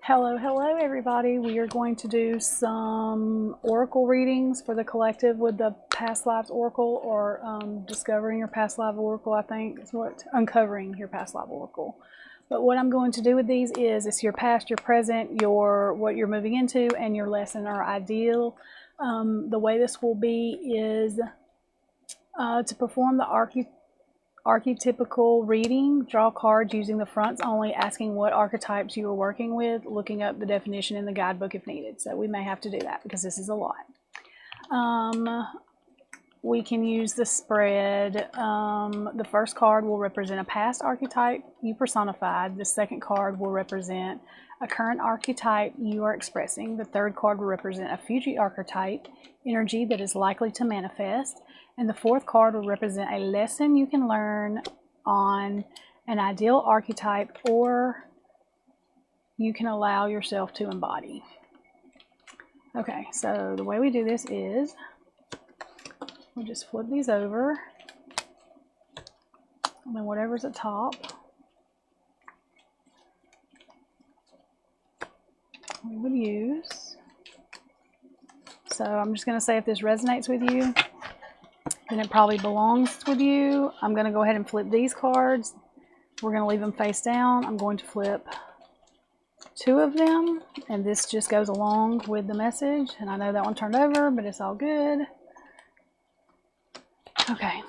Hello everybody. We are going to do some oracle readings for the collective with the past lives oracle, or discovering your past life oracle, I think is what, uncovering your past life oracle. But what I'm going to do with these is it's your past, your present, your what you're moving into, and your lesson or ideal. The way this will be is to perform the archetypical reading, draw cards using the fronts only, asking what archetypes you are working with, looking up the definition in the guidebook if needed. So we may have to do that because this is a lot. We can use the spread. The first card will represent a past archetype you personified. The second card will represent a current archetype you are expressing. The third card will represent a future archetype energy that is likely to manifest. And the fourth card will represent a lesson you can learn on an ideal archetype, or you can allow yourself to embody. Okay, so the way we do this is we'll just flip these over, and then whatever's at top we would use. So I'm just going to say if this resonates with you, then it probably belongs with you. I'm going to go ahead and flip these cards. We're going to leave them face down. I'm going to flip two of them, and this just goes along with the message. And I know that one turned over, but it's all good. Okay.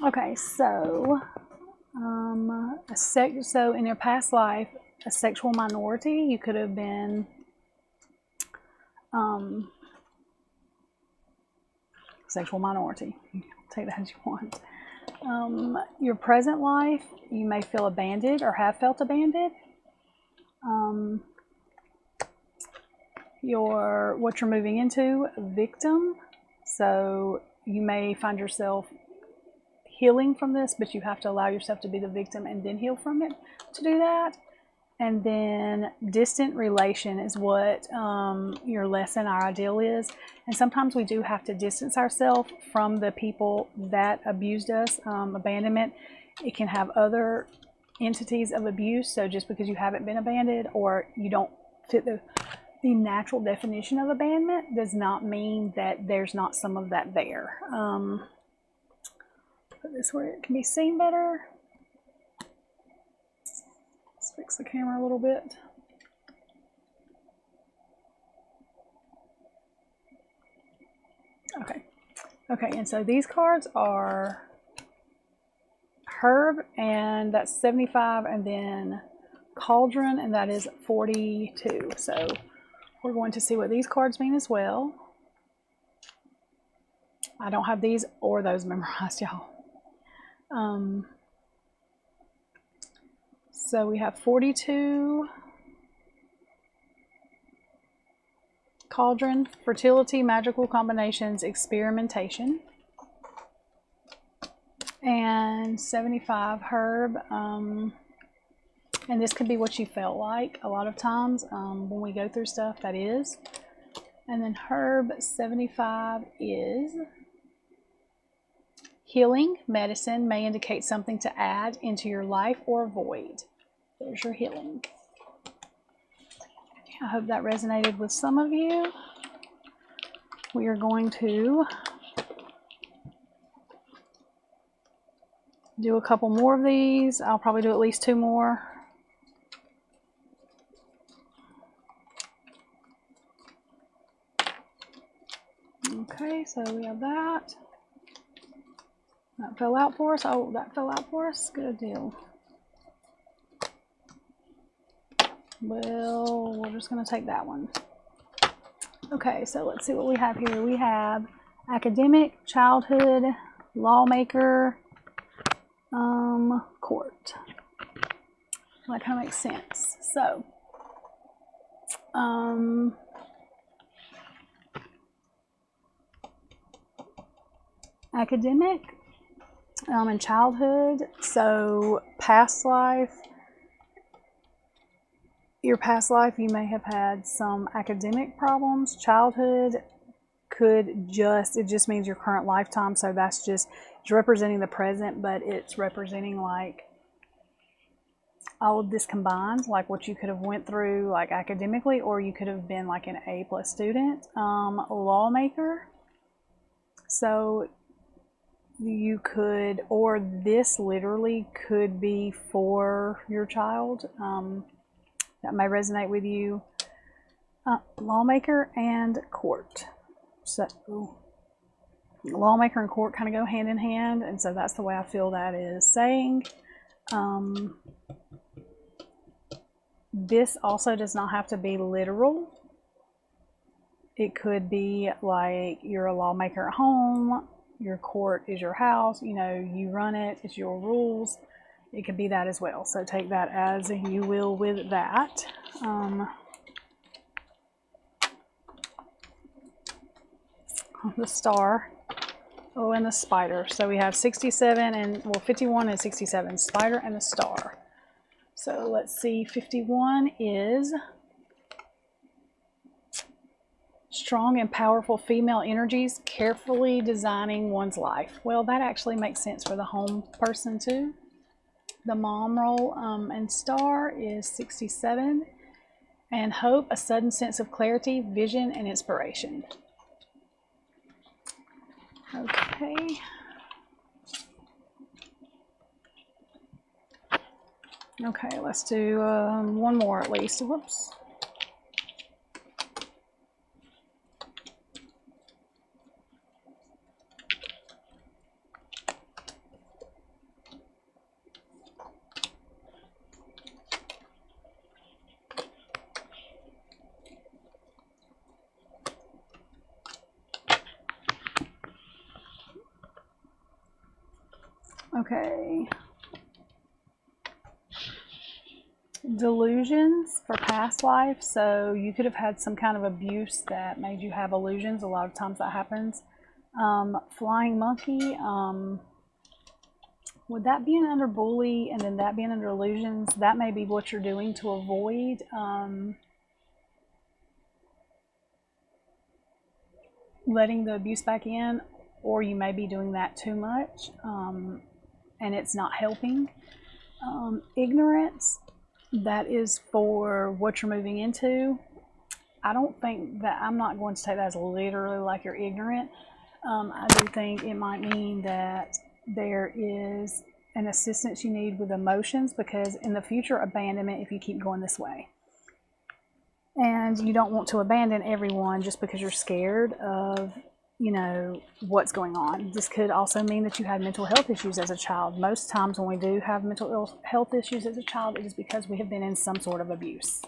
Okay, so so in your past life, a sexual minority, you could have been sexual minority. Take that as you want. Your present life, you may feel abandoned or have felt abandoned. What you're moving into, victim. So you may find yourself healing from this, but you have to allow yourself to be the victim and then heal from it to do that. And then distant relation is what your lesson, our ideal is. And sometimes we do have to distance ourselves from the people that abused us. Abandonment, it can have other entities of abuse. So just because you haven't been abandoned or you don't fit the natural definition of abandonment does not mean that there's not some of that there. Put this where it can be seen better. Let's fix the camera a little bit. Okay, and so these cards are Herb, and that's 75, and then Cauldron, and that is 42. So we're going to see what these cards mean as well. I don't have these or those memorized, y'all. So we have 42, Cauldron, fertility, magical combinations, experimentation, and 75, Herb. And this could be what you felt like a lot of times when we go through stuff, that is. And then Herb, 75, is healing. Medicine may indicate something to add into your life or avoid. There's your healing. I hope that resonated with some of you. We are going to do a couple more of these. I'll probably do at least 2 more. Okay, so we have that. That fell out for us. Oh, that fell out for us. Good deal. Well, we're just going to take that one. Okay, so let's see what we have here. We have academic, childhood, lawmaker, court. That kind of makes sense. So, academic and childhood. So past life. Your past life, you may have had some academic problems. Childhood it just means your current lifetime. So it's representing the present, but it's representing like all of this combined, like what you could have went through like academically, or you could have been like an A+ student. Lawmaker. So you could, or this literally could be for your child. That may resonate with you. Lawmaker and court. So lawmaker and court kind of go hand in hand, and so that's the way I feel that is saying. This also does not have to be literal. It could be like you're a lawmaker at home, your court is your house, you know, you run it, it's your rules. It could be that as well. So take that as you will with that. The star. Oh, and the spider. So we have 67 and, well, 51 and 67. Spider and the star. So let's see, 51 is strong and powerful female energies, carefully designing one's life. Well, that actually makes sense for the home person too. The mom role. And star is 67. And hope, a sudden sense of clarity, vision, and inspiration. Okay. Okay, let's do one more at least. Whoops. Okay. Delusions for past life. So you could have had some kind of abuse that made you have illusions. A lot of times that happens. Flying monkey. Would that be under bully and then that being under illusions? That may be what you're doing to avoid letting the abuse back in, or you may be doing that too much and it's not helping. Ignorance, that is for what you're moving into. I don't think that, I'm not going to take that as literally like you're ignorant. I do think it might mean that there is an assistance you need with emotions, because in the future, abandonment if you keep going this way. And you don't want to abandon everyone just because you're scared of, you know, what's going on. This could also mean that you had mental health issues as a child. Most times when we do have mental health issues as a child, it is because we have been in some sort of abuse.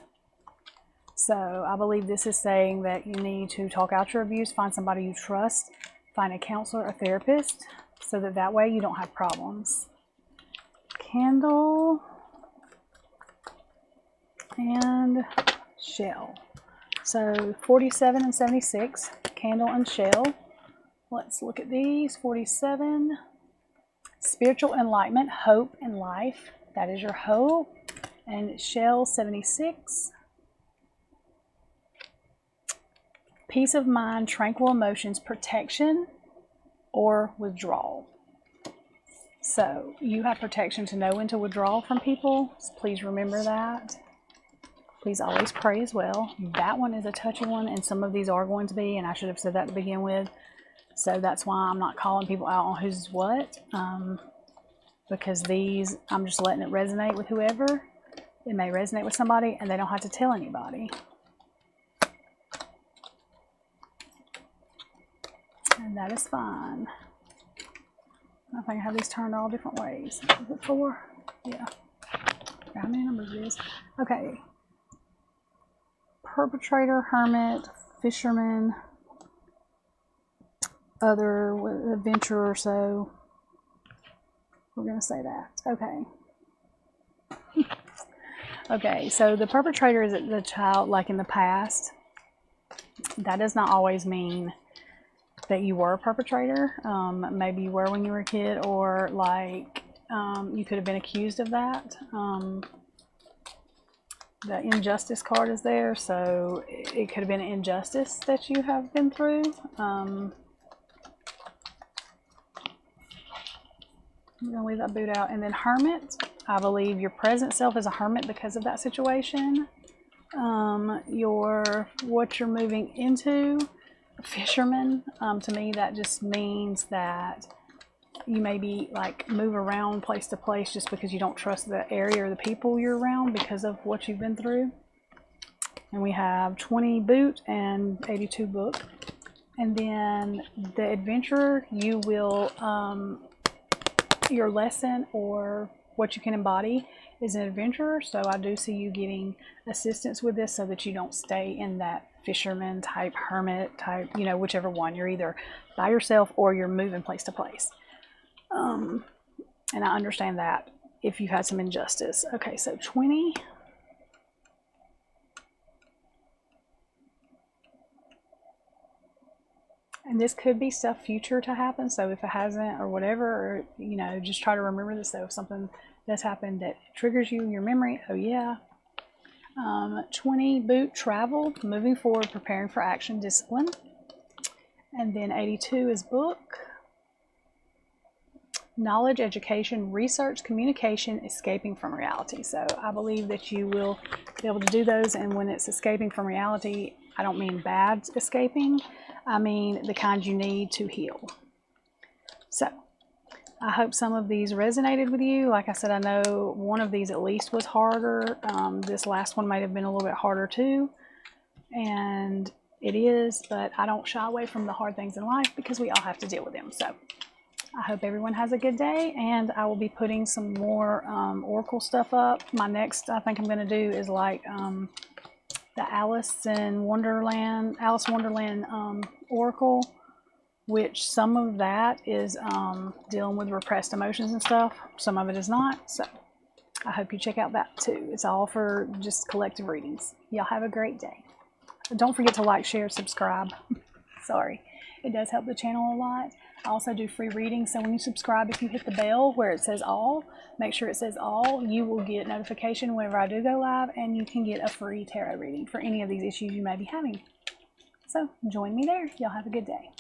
So I believe this is saying that you need to talk out your abuse, find somebody you trust, find a counselor, a therapist, so that way you don't have problems. Candle and shell. So 47 and 76, candle and shell. Let's look at these. 47, spiritual enlightenment, hope and life. That is your hope. And shell 76, peace of mind, tranquil emotions, protection, or withdrawal. So you have protection to know when to withdraw from people. So please remember that. Please always pray as well. That one is a touchy one, and some of these are going to be, and I should have said that to begin with. So that's why I'm not calling people out on who's what, because these, I'm just letting it resonate with whoever. It may resonate with somebody, and they don't have to tell anybody. And that is fine. I think I have these turned all different ways. Is it 4? Yeah. How many numbers it is? Okay. Perpetrator, hermit, fisherman, other adventurer, so we're going to say that. Okay. Okay, so the perpetrator is the child, like in the past. That does not always mean that you were a perpetrator. Maybe you were when you were a kid, or like you could have been accused of that. The injustice card is there, so it could have been an injustice that you have been through. I'm going to leave that boot out. And then hermit. I believe your present self is a hermit because of that situation. What you're moving into, a fisherman. To me, that just means that you maybe like move around place to place just because you don't trust the area or the people you're around because of what you've been through. And we have 20 boot and 82 book. And then the adventurer, you will, your lesson or what you can embody is an adventurer. So I do see you getting assistance with this so that you don't stay in that fisherman type, hermit type, you know, whichever one. You're either by yourself or you're moving place to place. And I understand that if you've had some injustice. Okay, so 20. And this could be stuff future to happen. So if it hasn't or whatever, or, you know, just try to remember this. So if something does happen that triggers you in your memory, oh yeah. 20 boot, travel, moving forward, preparing for action, discipline. And then 82 is book. Knowledge, education, research, communication, escaping from reality. So I believe that you will be able to do those. And when it's escaping from reality, I don't mean bad escaping. I mean the kind you need to heal. So I hope some of these resonated with you. Like I said, I know one of these at least was harder. This last one might have been a little bit harder too. And it is, but I don't shy away from the hard things in life because we all have to deal with them. So I hope everyone has a good day, and I will be putting some more Oracle stuff up. My next, I think I'm going to do is like the Alice Wonderland Oracle, which some of that is dealing with repressed emotions and stuff. Some of it is not. So I hope you check out that too. It's all for just collective readings. Y'all have a great day. Don't forget to like, share, subscribe. Sorry. It does help the channel a lot. I also do free readings, so when you subscribe, if you hit the bell where it says all, make sure it says all, you will get notification whenever I do go live, and you can get a free tarot reading for any of these issues you may be having. So join me there. Y'all have a good day.